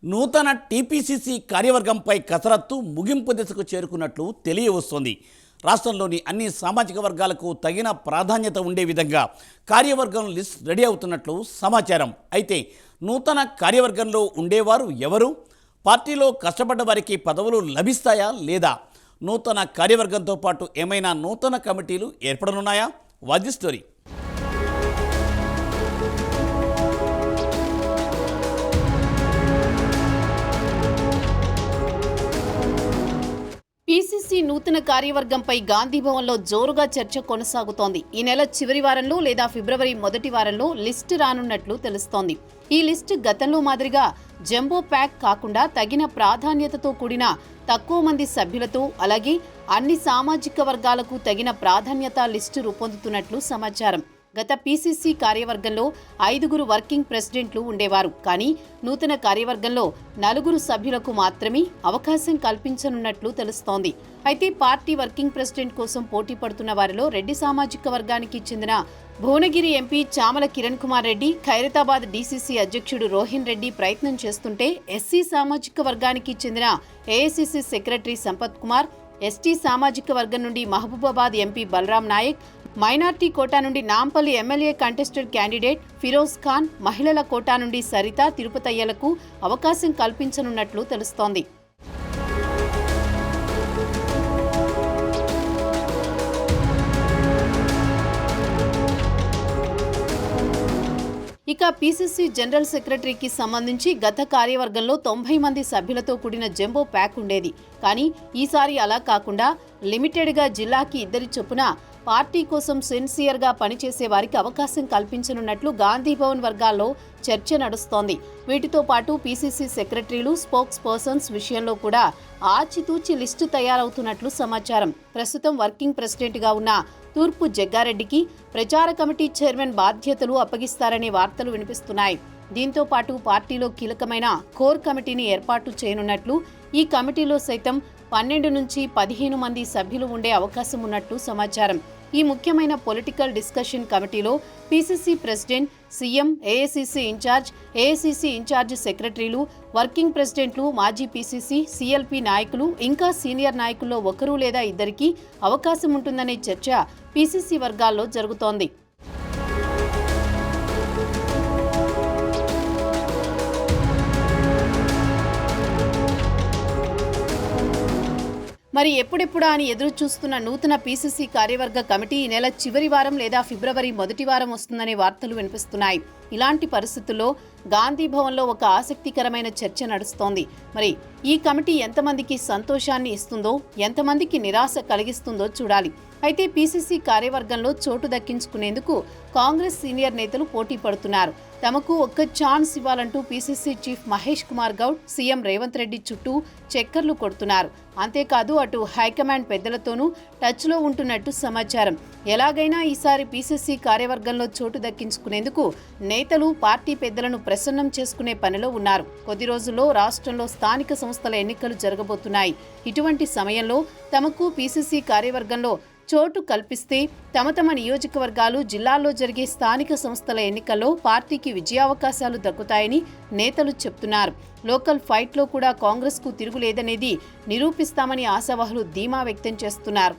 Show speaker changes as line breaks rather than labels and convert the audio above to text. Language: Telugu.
నూతన టీపీసీసీ కార్యవర్గంపై కసరత్తు ముగింపు దశకు చేరుకున్నట్లు తెలియవస్తోంది. రాష్ట్రంలోని అన్ని సామాజిక వర్గాలకు తగిన ప్రాధాన్యత ఉండే విధంగా కార్యవర్గం లిస్ట్ రెడీ అవుతున్నట్లు సమాచారం. అయితే నూతన కార్యవర్గంలో ఉండేవారు ఎవరు? పార్టీలో కష్టపడ్డ వారికి పదవులు లభిస్తాయా లేదా? నూతన కార్యవర్గంతో పాటు ఏమైనా నూతన కమిటీలు ఏర్పడనున్నాయా? Watch the story.
పీసీసీ నూతన కార్యవర్గంపై గాంధీభవన్లో జోరుగా చర్చ కొనసాగుతోంది. ఈ నెల చివరి వారంలో లేదా ఫిబ్రవరి మొదటి వారంలో లిస్టు రానున్నట్లు తెలుస్తోంది. ఈ లిస్టు గతంలో మాదిరిగా జంబో ప్యాక్ కాకుండా తగిన ప్రాధాన్యతతో కూడిన తక్కువ మంది సభ్యులతో, అలాగే అన్ని సామాజిక వర్గాలకు తగిన ప్రాధాన్యత లిస్టు రూపొందుతున్నట్లు సమాచారం. గత పీసీసీ కార్యవర్గంలో 5 వర్కింగ్ ప్రెసిడెంట్లు ఉండేవారు. కానీ నూతన కార్యవర్గంలో 4 సభ్యులకు మాత్రమే అవకాశం కల్పించనున్నట్లు తెలుస్తోంది. అయితే పార్టీ వర్కింగ్ ప్రెసిడెంట్ కోసం పోటీ పడుతున్న వారిలో రెడ్డి సామాజిక వర్గానికి చెందిన భువనగిరి ఎంపీ చామల కిరణ్ కుమార్ రెడ్డి, ఖైరతాబాద్ డీసీసీ అధ్యక్షుడు రోహిన్ రెడ్డి ప్రయత్నం చేస్తుంటే, ఎస్సీ సామాజిక వర్గానికి చెందిన AICC secretary Sampath Kumar, ST సామాజిక వర్గం నుండి Mahabubabad MP Balaram Naik, minority quota నుండి Nampally MLA contested candidate Firoz Khan, మహిళల కోటా నుండి సరిత తిరుపతయ్యలకు అవకాశం కల్పించనున్నట్లు తెలుస్తోంది. ఇక పీసీసీ జనరల్ సెక్రటరీకి సంబంధించి గత కార్యవర్గంలో 90 మంది సభ్యులతో కూడిన జంబో ప్యాక్ ఉండేది. కానీ ఈసారి అలా కాకుండా లిమిటెడ్గా జిల్లాకి 2 చొప్పున పార్టీ కోసం సిన్సియర్గా పనిచేసే వారికి అవకాశం కల్పించనున్నట్లు గాంధీభవన్ వర్గాల్లో చర్చ నడుస్తోంది. వీటితో పాటు పీసీసీ సెక్రటరీలు, స్పోక్స్ పర్సన్స్ విషయంలో కూడా ఆచితూచి లిస్టు తయారవుతున్నట్లు సమాచారం. ప్రస్తుతం వర్కింగ్ ప్రెసిడెంట్గా ఉన్న తూర్పు జగ్గారెడ్డికి ప్రచార కమిటీ చైర్మన్ బాధ్యతలు అప్పగిస్తారనే వార్తలు వినిపిస్తున్నాయి. దీంతో పాటు పార్టీలో కీలకమైన కోర్ కమిటీని ఏర్పాటు చేయనున్నట్లు, ఈ కమిటీలో సైతం 12 నుంచి 15 మంది సభ్యులు ఉండే అవకాశం ఉన్నట్లు సమాచారం. ఈ ముఖ్యమైన పొలిటికల్ డిస్కషన్ కమిటీలో PCC president, CM, AICC in charge సెక్రటరీలు, వర్కింగ్ ప్రెసిడెంట్లు, మాజీ పీసీసీ, సీఎల్పీ నాయకులు, ఇంకా సీనియర్ నాయకుల్లో 1 లేదా 2కి అవకాశం ఉంటుందనే చర్చ పీసీసీ వర్గాల్లో జరుగుతోంది. మరి ఎప్పుడెప్పుడా అని ఎదురు చూస్తున్న నూతన పీసీసీ కార్యవర్గ కమిటీ ఈ నెల చివరి వారం లేదా ఫిబ్రవరి మొదటి వారం వస్తుందనే వార్తలు వినిపిస్తున్నాయి. ఇలాంటి పరిస్థితుల్లో గాంధీభవన్లో ఒక ఆసక్తికరమైన చర్చ నడుస్తోంది. మరి ఈ కమిటీ ఎంతమందికి సంతోషాన్ని ఇస్తుందో, ఎంతమందికి నిరాశ కలిగిస్తుందో చూడాలి. అయితే పీసీసీ కార్యవర్గంలో చోటు దక్కించుకునేందుకు కాంగ్రెస్ సీనియర్ నేతలు పోటీ పడుతున్నారు. తమకు ఒక్క ఛాన్స్ ఇవ్వాలంటూ PCC chief Mahesh Kumar Goud, CM Revanth Reddy చుట్టూ చక్కర్లు కొడుతున్నారు. అంతేకాదు అటు హైకమాండ్ పెద్దలతోనూ టచ్లో ఉంటున్నట్టు సమాచారం. ఎలాగైనా ఈసారి పీసీసీ కార్యవర్గంలో చోటు దక్కించుకునేందుకు నేతలు పార్టీ పెద్దలను ప్రసన్నం చేసుకునే పనిలో ఉన్నారు. కొద్ది రోజుల్లో రాష్ట్రంలో స్థానిక సంస్థల ఎన్నికలు జరగబోతున్నాయి. ఇటువంటి సమయంలో తమకు పీసీసీ కార్యవర్గంలో చోటు కల్పిస్తే తమ నియోజకవర్గాలు, జిల్లాల్లో జరిగే స్థానిక సంస్థల ఎన్నికల్లో పార్టీకి విజయావకాశాలు దక్కుతాయని నేతలు చెప్తున్నారు. లోకల్ ఫైట్లో కూడా కాంగ్రెస్కు తిరుగులేదనేది నిరూపిస్తామని ఆశావహులు ధీమా వ్యక్తం చేస్తున్నారు.